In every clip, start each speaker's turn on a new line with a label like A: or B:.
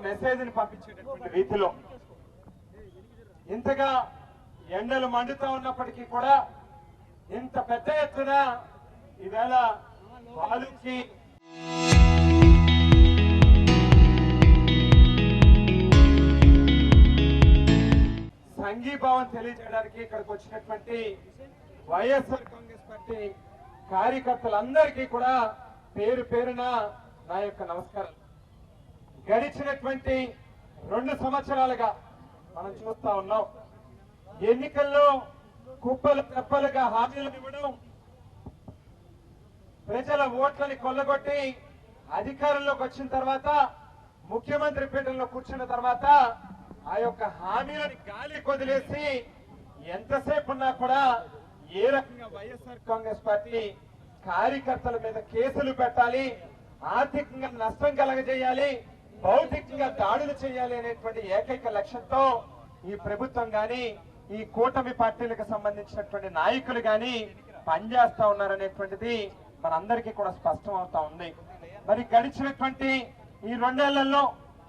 A: మెసేజ్ని పంపించేటటువంటి రీతిలో ఇంతగా ఎండలు మండుతూ ఉన్నప్పటికీ కూడా ఇంత పెద్ద ఎత్తున ఈవేళ బాలుకి సంఘీభావం తెలియజేయడానికి ఇక్కడికి వచ్చినటువంటి వైఎస్ఆర్ కాంగ్రెస్ పార్టీ కార్యకర్తలందరికీ కూడా పేరు పేరున నా యొక్క నమస్కారం. గడిచినటువంటి 2 సంవత్సరాలుగా మనం చూస్తా ఉన్నాం. ఎన్నికల్లో కుప్పలు తెప్పలుగా హామీలు ఇవ్వడం, ప్రజల ఓట్లని కొల్లగొట్టి అధికారంలోకి వచ్చిన తర్వాత ముఖ్యమంత్రి పీఠంలో కూర్చున్న తర్వాత ఆ యొక్క హామీలని గాలి కొదిలేసి ఎంతసేపు ఉన్నా కూడా ఏ రకంగా వైఎస్ఆర్ కాంగ్రెస్ పార్టీ కార్యకర్తల మీద కేసులు పెట్టాలి, ఆర్థికంగా నష్టం కలగజేయాలి, భౌతికంగా దాడులు చేయాలి అనేటువంటి ఏకైక లక్ష్యంతో ఈ ప్రభుత్వం గాని ఈ కూటమి పార్టీలకు సంబంధించినటువంటి నాయకులు గాని పనిచేస్తా ఉన్నారనేటువంటిది మనందరికీ కూడా స్పష్టం అవుతా ఉంది. మరి గడిచినటువంటి ఈ 2 ఏళ్లలో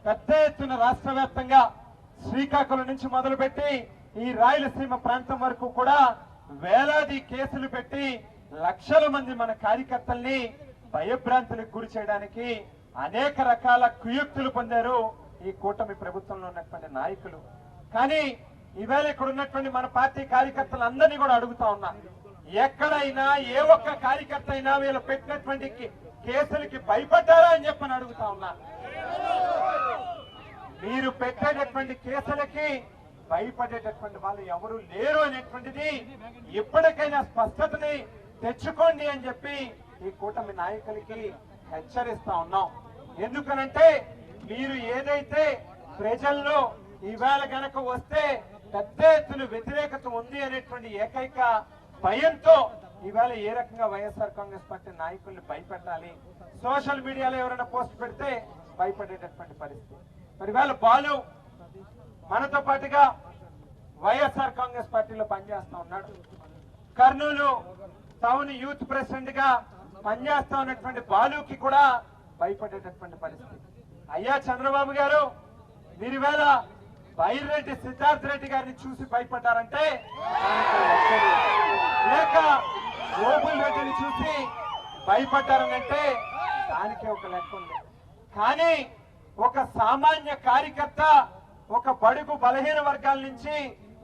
A: పెద్ద ఎత్తున రాష్ట్ర వ్యాప్తంగా శ్రీకాకుళం నుంచి మొదలుపెట్టి ఈ రాయలసీమ ప్రాంతం వరకు కూడా వేలాది కేసులు పెట్టి లక్షల మంది మన కార్యకర్తల్ని భయభ్రాంతులకు గురి చేయడానికి అనేక రకాల కుయుక్తులు పొందారు ఈ కూటమి ప్రభుత్వంలో ఉన్నటువంటి నాయకులు. కానీ ఈవేళ ఇక్కడ ఉన్నటువంటి మన పార్టీ కార్యకర్తలందరినీ కూడా అడుగుతా ఉన్నా, ఎక్కడైనా ఏ ఒక్క కార్యకర్త అయినా వీళ్ళు పెట్టినటువంటి కేసులకి భయపడ్డారా అని చెప్పని అడుగుతా ఉన్నా. మీరు పెట్టేటటువంటి కేసులకి భయపడేటటువంటి వాళ్ళు ఎవరు లేరు అనేటువంటిది ఎప్పటికైనా స్పష్టతని తెచ్చుకోండి అని చెప్పి ఈ కూటమి నాయకులకి హెచ్చరిస్తా ఉన్నాం. ఎందుకనంటే మీరు ఏదైతే ప్రజల్లో ఈవేళ గనక వస్తే పెద్ద ఎత్తున వ్యతిరేకత ఉంది అనేటువంటి ఏకైక భయంతో ఈవేళ ఏ రకంగా వైఎస్ఆర్ కాంగ్రెస్ పార్టీ నాయకుల్ని భయపెట్టాలి, సోషల్ మీడియాలో ఎవరైనా పోస్ట్ పెడితే భయపడేటటువంటి పరిస్థితి. మరి ఇవాళ బాలు మనతో పాటుగా వైఎస్ఆర్ కాంగ్రెస్ పార్టీలో పనిచేస్తా ఉన్నాడు. కర్నూలు టౌన్ యూత్ ప్రెసిడెంట్ గా పనిచేస్తా ఉన్నటువంటి బాలుకి కూడా భయపడేటటువంటి పరిస్థితి. అయ్యా చంద్రబాబు గారు, మీరు ఇవాళ బైరెడ్డి సిద్ధార్థ రెడ్డి గారిని చూసి భయపడ్డారంటే, లేక గోపుల్ రెడ్డిని చూసి భయపడ్డారనంటే దానికి ఒక లెక్క ఉంది. కానీ ఒక సామాన్య కార్యకర్త, ఒక బడుగు బలహీన వర్గాల నుంచి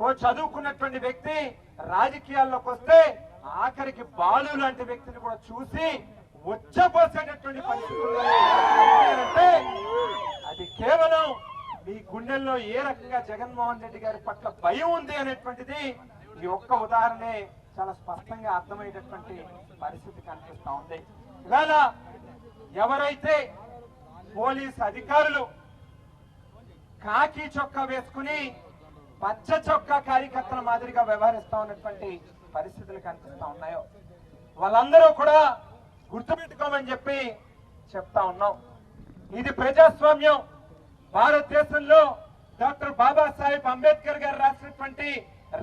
A: ఓ చదువుకున్నటువంటి వ్యక్తి రాజకీయాల్లోకి వస్తే ఆఖరికి బాలు లాంటి వ్యక్తిని కూడా చూసి ఉచ్చపోసేటటువంటి పరిస్థితులు అంటే అది కేవలం మీ గుండెల్లో ఏ రకంగా జగన్మోహన్ రెడ్డి గారి పట్ల భయం ఉంది అనేటువంటిది ఈ ఒక్క ఉదాహరణే చాలా స్పష్టంగా అర్థమయ్యేటటువంటి పరిస్థితి కనిపిస్తా ఉంది. ఇవాళ ఎవరైతే పోలీస్ అధికారులు కాకి చొక్కా వేసుకుని పచ్చ చొక్కా కార్యకర్తల మాదిరిగా వ్యవహరిస్తా ఉన్నటువంటి పరిస్థితులు కనిపిస్తా ఉన్నాయో వాళ్ళందరూ కూడా గుర్తుపెట్టుకోమని చెప్పి చెప్తా ఉన్నాం. ఇది ప్రజాస్వామ్యం. భారతదేశంలో డాక్టర్ బాబాసాహెబ్ అంబేద్కర్ గారు రాసినటువంటి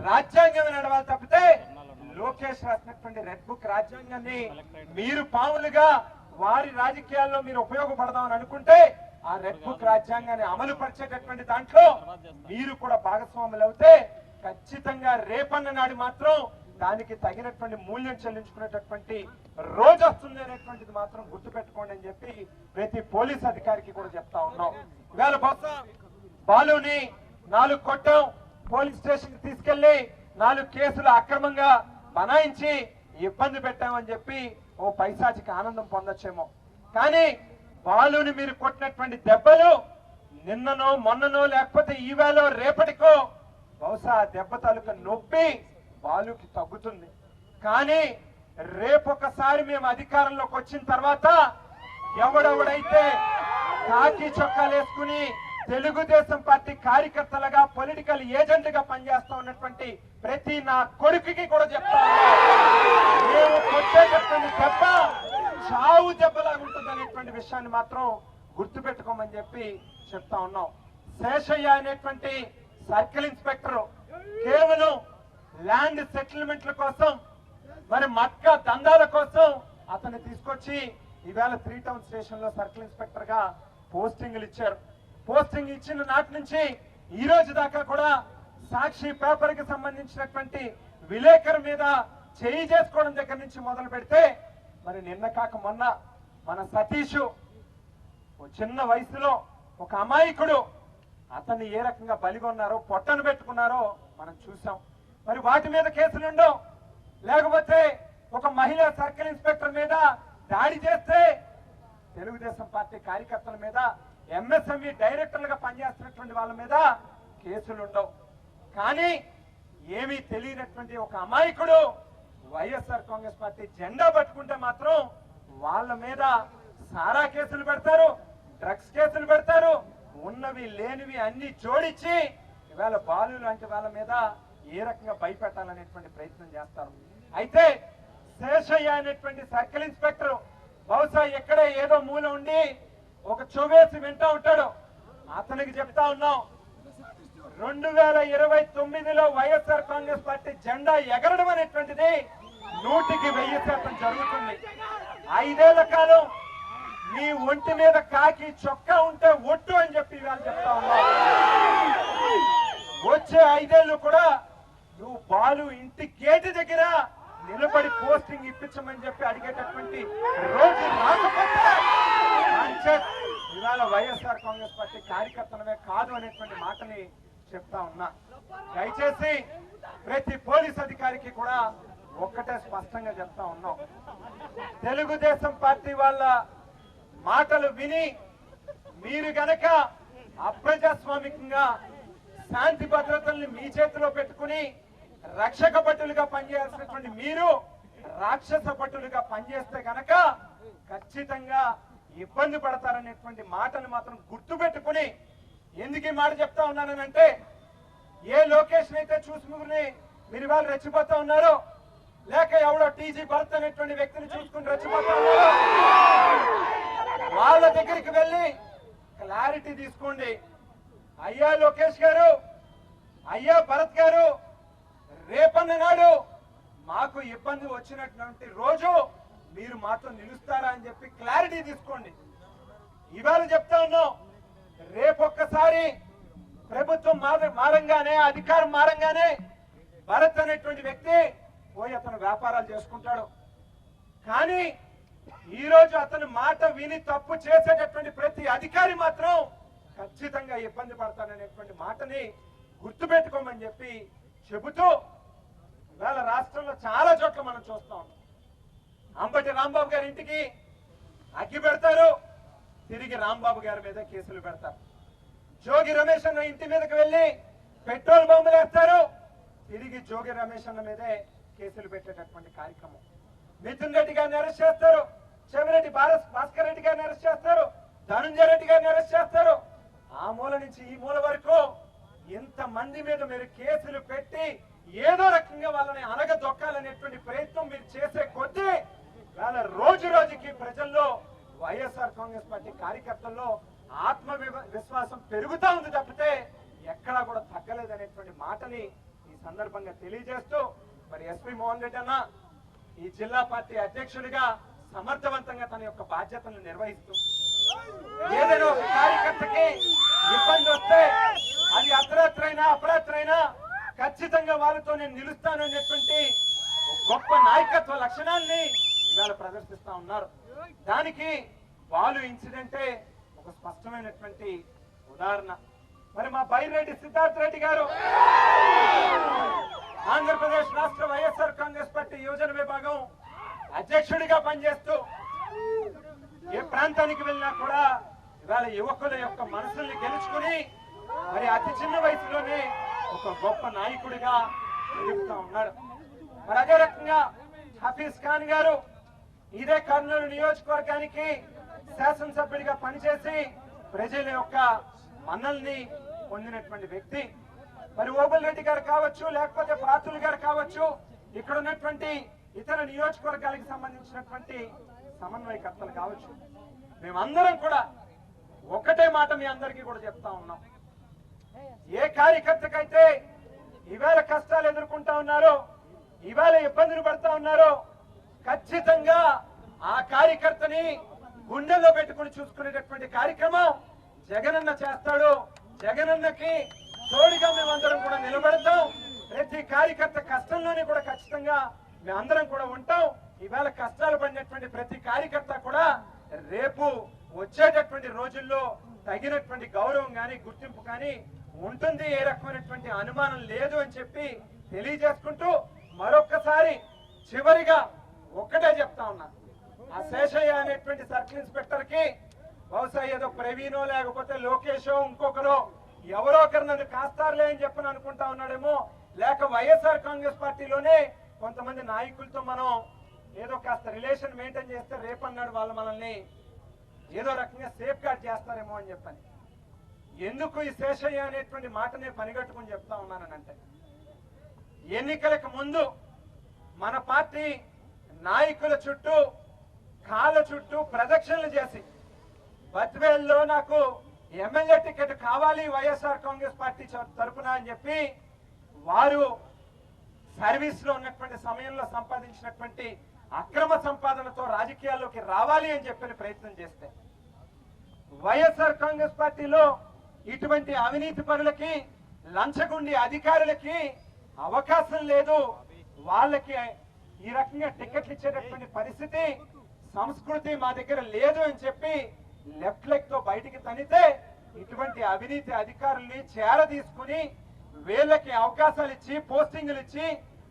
A: రాజ్యాంగం నడవాలి తప్పితే లోకేష్ రాసినటువంటి రెడ్ బుక్ రాజ్యాంగాన్ని మీరు పావులుగా వారి రాజకీయాల్లో మీరు ఉపయోగపడదామని అనుకుంటే ఆ రెడ్ బుక్ రాజ్యాంగాన్ని అమలు పరిచేటటువంటి దాంట్లో మీరు కూడా భాగస్వాములు అవుతే ఖచ్చితంగా రేపన్న నాడు మాత్రం దానికి తగినటువంటి మూల్యం చెల్లించుకునేటటువంటి రోజు వస్తుంది అనేటువంటిది మాత్రం గుర్తుపెట్టుకోండి అని చెప్పి ప్రతి పోలీస్ అధికారికి కూడా చెప్తా ఉన్నాం. ఇవాళ బహుశా బాలుని 4 కొట్టాం, పోలీస్ స్టేషన్ కి తీసుకెళ్లి 4 కేసులు అక్రమంగా బనాయించి ఇబ్బంది పెట్టామని చెప్పి ఓ పైశాచికి ఆనందం పొందొచ్చేమో. కానీ బాలుని మీరు కొట్టినటువంటి దెబ్బలు నిన్ననో మొన్ననో లేకపోతే ఈవేళ రేపటికో బహుశా దెబ్బ తాలూకా నొప్పి బాలుకి తగ్గుతుంది. కానీ రేపొకసారి మేము అధికారంలోకి వచ్చిన తర్వాత ఎవడెవడైతే కాకి చొక్కాలు వేసుకుని తెలుగుదేశం పార్టీ కార్యకర్తలుగా పొలిటికల్ ఏజెంట్ గా పనిచేస్తా ఉన్నటువంటి ప్రతి నా కొడుకుకి కూడా చెప్తాను, మేము కొట్టేటటువంటి దెబ్బ చావు దెబ్బలాగా ఉంటుంది అనేటువంటి విషయాన్ని మాత్రం గుర్తుపెట్టుకోమని చెప్పి చెప్తా ఉన్నాం. శేషయ్య అనేటువంటి సర్కిల్ ఇన్స్పెక్టర్ కేవలం ల్యాండ్ సెటిల్మెంట్ల కోసం, మరి మట్కా దందాల కోసం అతన్ని తీసుకొచ్చి ఈవేళ 3 టౌన్ స్టేషన్ లో సర్కిల్ ఇన్స్పెక్టర్ గా పోస్టింగ్లు ఇచ్చారు. పోస్టింగ్ ఇచ్చిన నాటి నుంచి ఈ రోజు దాకా కూడా సాక్షి పేపర్ కి సంబంధించినటువంటి విలేకరు మీద చేయి చేసుకోవడం దగ్గర నుంచి మొదలు పెడితే మరి నిన్న కాక మొన్న మన సతీష్ చిన్న వయసులో ఒక అమాయకుడు అతన్ని ఏ రకంగా బలిగొన్నారో పొట్టను పెట్టుకున్నారో మనం చూసాం. మరి వాటి మీద కేసులుండవు. లేకపోతే ఒక మహిళా సర్కిల్ ఇన్స్పెక్టర్ మీద దాడి చేస్తే తెలుగుదేశం పార్టీ కార్యకర్తల మీద ఎంఎస్ఎంఈ డైరెక్టర్లుగా పనిచేస్తున్నటువంటి వాళ్ళ మీద కేసులుండవు. కానీ ఏమీ తెలియనటువంటి ఒక అమాయకుడు వైఎస్ఆర్ కాంగ్రెస్ పార్టీ జెండా పట్టుకుంటే మాత్రం వాళ్ళ మీద సారా కేసులు పెడతారు, డ్రగ్స్ కేసులు పెడతారు, ఉన్నవి లేనివి అన్ని జోడించి ఇవాళ బాలు లాంటి వాళ్ళ మీద ఏ రకంగా భయపెట్టాలనేటువంటి ప్రయత్నం చేస్తారు. అయితే శేషయ్య అనేటువంటి సర్కిల్ ఇన్స్పెక్టర్ బహుశా ఎక్కడే ఏదో మూల ఉండి ఒక చొవేసి వింటా ఉంటాడు. అతనికి చెప్తా ఉన్నాం, 2029లో వైఎస్ఆర్ కాంగ్రెస్ పార్టీ జెండా ఎగరడం అనేటువంటిది 100% జరుగుతుంది. 5 ఏళ్ల కాలం నీ ఒంటి మీద కాకి చొక్కా ఉంటే ఒట్టు అని చెప్పి ఇవాళ చెప్తా ఉన్నావు. వచ్చే 5 ఏళ్ళు కూడా నువ్వు బాలు ఇంటి గేటు దగ్గర నిలబడి పోస్టింగ్ ఇప్పించమని చెప్పి అడిగేటటువంటి రోజు రాకపోతే ఇవాళ వైఎస్ఆర్ కాంగ్రెస్ పార్టీ కార్యకర్తలమే కాదు అనేటువంటి మాటని చెప్తా ఉన్నా. దయచేసి ప్రతి పోలీస్ అధికారికి కూడా ఒక్కటే స్పష్టంగా చెప్తా ఉన్నాం, తెలుగుదేశం పార్టీ వాళ్ళ మాటలు విని మీరు గనక అప్రజాస్వామికంగా శాంతి భద్రతల్ని మీ చేతిలో పెట్టుకుని రక్షక భటులుగా పనిచేయాల్సినటువంటి మీరు రాక్షస భటులుగా పనిచేస్తే గనక ఖచ్చితంగా ఇబ్బంది పడతారనేటువంటి మాటను మాత్రం గుర్తు పెట్టుకుని, ఎందుకు ఈ మాట చెప్తా ఉన్నానంటే ఏ లొకేషన్ అయితే చూసుకుని మీరు ఇవాళ రెచ్చిపోతా ఉన్నారో, లేక ఎవడో టీజీ భరత్ అనేటువంటి వ్యక్తిని చూసుకుని రెచ్చిపోతా ఉన్నారో వాళ్ళ దగ్గరికి వెళ్ళి క్లారిటీ తీసుకోండి. అయ్యా లోకేష్ గారు, అయ్యా భరత్ గారు, రేపన్న నాడు మాకు ఇబ్బంది వచ్చినటువంటి రోజు మీరు మాతో నిలుస్తారా అని చెప్పి క్లారిటీ తీసుకోండి. ఇవాళ చెప్తా ఉన్నాం, రేపొక్కసారి ప్రభుత్వం మారంగానే, అధికారం మారంగానే భరత్ అనేటువంటి వ్యక్తి పోయి అతను వ్యాపారాలు చేసుకుంటాడు. కానీ ఈ రోజు అతని మాట విని తప్పు చేసేటటువంటి ప్రతి అధికారి మాత్రం ఖచ్చితంగా ఇబ్బంది పడతాననేటువంటి మాటని గుర్తుపెట్టుకోమని చెప్పి చెబుతూ ఇవాళ రాష్ట్రంలో చాలా చోట్ల మనం చూస్తా ఉన్నాం. అంబటి రాంబాబు గారి ఇంటికి అగ్గి పెడతారు, తిరిగి రాంబాబు గారి మీద కేసులు పెడతారు. జోగి రమేష్ అన్న ఇంటి మీదకి వెళ్లి పెట్రోల్ బాంబులు వేస్తారు, తిరిగి జోగి రమేష్ అన్న మీదే కేసులు పెట్టేటటువంటి కార్యక్రమం. మిథున్ రెడ్డి గారిని అరెస్ట్ చేస్తారు, చెవిరెడ్డి భాస్కర్ రెడ్డి గారిని అరెస్ట్ చేస్తారు, ధనుంజయ రెడ్డి గారిని అరెస్ట్ చేస్తారు. ఆ మూల నుంచి ఈ మూల వరకు ఇంతమంది మీద మీరు కేసులు పెట్టి ఏదో రకంగా వాళ్ళని అనగదొక్కాలనేటువంటి ప్రయత్నం మీరు చేసే కొద్దీ వాళ్ళ రోజు రోజుకి ప్రజల్లో వైఎస్ఆర్ కాంగ్రెస్ పార్టీ కార్యకర్తల్లో ఆత్మ విశ్వాసం పెరుగుతా ఉంది తప్పితే ఎక్కడా కూడా తగ్గలేదనేటువంటి మాటని ఈ సందర్భంగా తెలియజేస్తూ, మరి ఎస్పీ మోహన్ రెడ్డి అన్న ఈ జిల్లా పార్టీ అధ్యక్షుడిగా సమర్థవంతంగా తన యొక్క బాధ్యతలను నిర్వహిస్తూ ఏదైనా ఒక కార్యకర్తకి ఇబ్బంది వస్తే అది అర్ధరాత్రైనా అపరాత్రైనా ఖచ్చితంగా వాళ్ళతో నేను నిలుస్తాను అనేటువంటి గొప్ప నాయకత్వ లక్షణాన్ని ఇవాళ ప్రదర్శిస్తా ఉన్నారు. దానికి బాలు ఇన్సిడెంటే ఒక స్పష్టమైనటువంటి ఉదాహరణ. మరి మా బైరెడ్డి సిద్ధార్థ్ రెడ్డి గారు ఆంధ్రప్రదేశ్ రాష్ట్ర వైఎస్ఆర్ కాంగ్రెస్ పార్టీ యువజన విభాగం అధ్యక్షుడిగా పనిచేస్తూ ఏ ప్రాంతానికి వెళ్ళినా కూడా ఇవాళ యువకుల యొక్క మనసుల్ని గెలుచుకుని మరి అతి చిన్న వయసులోనే ఒక గొప్ప నాయకుడిగా ఎదుగుతా ఉన్నాడు. మరి అదే రకంగా హఫీజ్ ఖాన్ గారు ఇదే కర్నూలు నియోజకవర్గానికి శాసనసభ్యుడిగా పనిచేసి ప్రజల యొక్క మన్నల్ని పొందినటువంటి వ్యక్తి. మరి ఓబుల్ రెడ్డి గారు కావచ్చు, లేకపోతే ప్రాతుల్ గారు కావచ్చు, ఇక్కడ ఉన్నటువంటి ఇతర నియోజకవర్గాలకు సంబంధించినటువంటి సమన్వయకర్తలు కావచ్చు, మేమందరం కూడా ఒకటే మాట మీ అందరికీ కూడా చెప్తా ఉన్నాం. ఏ కార్యకర్తకైతే ఇవాళ కష్టాలు ఎదుర్కొంటా ఉన్నారో, ఇవాళ ఇబ్బందులు పడతా ఉన్నారో, ఖచ్చితంగా ఆ కార్యకర్తని గుండెల్లో పెట్టుకుని చూసుకునేటటువంటి కార్యక్రమం జగనన్న చేస్తాడు. జగనన్నకి తోడుగా మేమందరం కూడా నిలబడతాం. ప్రతి కార్యకర్త కష్టంలోనే కూడా ఖచ్చితంగా మేమందరం కూడా ఉంటాం. ఈవేళ కష్టాలు పడినటువంటి ప్రతి కార్యకర్త కూడా రేపు వచ్చేటటువంటి రోజుల్లో తగినటువంటి గౌరవం కానీ గుర్తింపు కానీ ఉంటుంది, ఏ రకమైనటువంటి అనుమానం లేదు అని చెప్పి తెలియజేసుకుంటూ మరొక్కసారి చివరిగా ఒక్కటే చెప్తా ఉన్నా, ఆ శేషయ్య అనేటువంటి సర్కిల్ ఇన్స్పెక్టర్ కి బహుశా ఏదో ప్రవీణో లేకపోతే లోకేషో ఇంకొకరో ఎవరో ఒకరు నన్ను కాస్తారులే అని చెప్పని అనుకుంటా ఉన్నాడేమో, లేక వైఎస్ఆర్ కాంగ్రెస్ పార్టీలోనే కొంతమంది నాయకులతో మనం ఏదో కాస్త రిలేషన్ మెయింటైన్ చేస్తే రేపన్నాడు వాళ్ళు మనల్ని ఏదో రకంగా సేఫ్ గార్డ్ చేస్తారేమో అని చెప్పని. ఎందుకు ఈ శేషయ్య అనేటువంటి మాటనే పనిగట్టుకుని చెప్తా ఉన్నానంటే, ఎన్నికలకు ముందు మన పార్టీ నాయకుల చుట్టూ కాళ్ళ చుట్టూ ప్రదక్షిణలు చేసి బద్వేల్లో నాకు ఎమ్మెల్యే టికెట్ కావాలి వైఎస్ఆర్ కాంగ్రెస్ పార్టీ తరఫున అని చెప్పి వారు సర్వీస్ లో ఉన్నటువంటి సమయంలో సంపాదించినటువంటి అక్రమ సంపాదనతో రాజకీయాల్లోకి రావాలి అని చెప్పిన ప్రయత్నం చేస్తే, వైఎస్ఆర్ కాంగ్రెస్ పార్టీలో ఇటువంటి అవినీతి పరులకి లంచగొండి అధికారులకి అవకాశం లేదు, వాళ్ళకి ఈ రకంగా టికెట్లు ఇచ్చేటటువంటి పరిస్థితి సంస్కృతి మా దగ్గర లేదు అని చెప్పి లెఫ్ట్ లెగ్ తో బయటికి తనితే ఇటువంటి అవినీతి అధికారుల్ని చేరదీసుకుని వీళ్ళకి అవకాశాలు ఇచ్చి పోస్టింగులు ఇచ్చి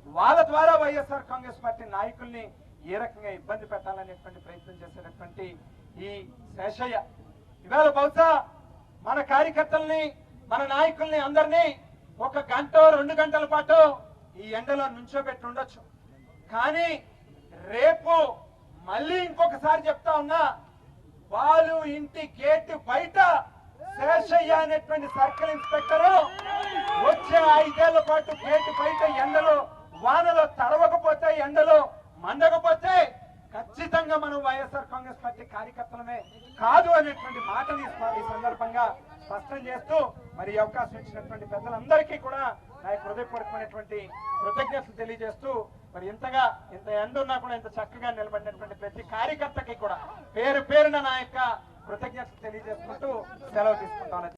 A: వాళ్ళ ద్వారా వైఎస్ఆర్ కాంగ్రెస్ పార్టీ నాయకుల్ని ఏ రకంగా ఇబ్బంది పెట్టాలనేటువంటి ప్రయత్నం చేసేటటువంటి ఈ శేషయ్య ఇవాళ బహుశా మన కార్యకర్తల్ని మన నాయకుల్ని అందరినీ 1 గంట 2 గంటల పాటు ఈ ఎండలో నుంచోబెట్టి ఉండొచ్చు. కానీ రేపు మళ్ళీ ఇంకొకసారి చెప్తా ఉన్నా, వాళ్ళు ఇంటి గేటు బయట శేషయ్య అనేటువంటి సర్కిల్ ఇన్స్పెక్టర్ వచ్చే 5 ఏళ్ల పాటు గేటు బయట ఎండలో వానలో తడవకపోతే ఎండలో మండకపోతే ఖచ్చితంగా మనం వైఎస్ఆర్ కాంగ్రెస్ పార్టీ కార్యకర్తలమే కాదు అనేటువంటి మాటని ఈ సందర్భంగా స్పష్టం చేస్తూ మరి అవకాశం ఇచ్చినటువంటి పెద్దలందరికీ కూడా నా యొక్క హృదయపూర్వకమైనటువంటి కృతజ్ఞతలు తెలియజేస్తూ మరి ఇంత ఎండ ఉన్నా కూడా ఇంత చక్కగా నిలబడినటువంటి ప్రతి కార్యకర్తకి కూడా పేరు పేరున నా యొక్క కృతజ్ఞతలు తెలియజేసుకుంటూ సెలవు తీసుకుంటాను.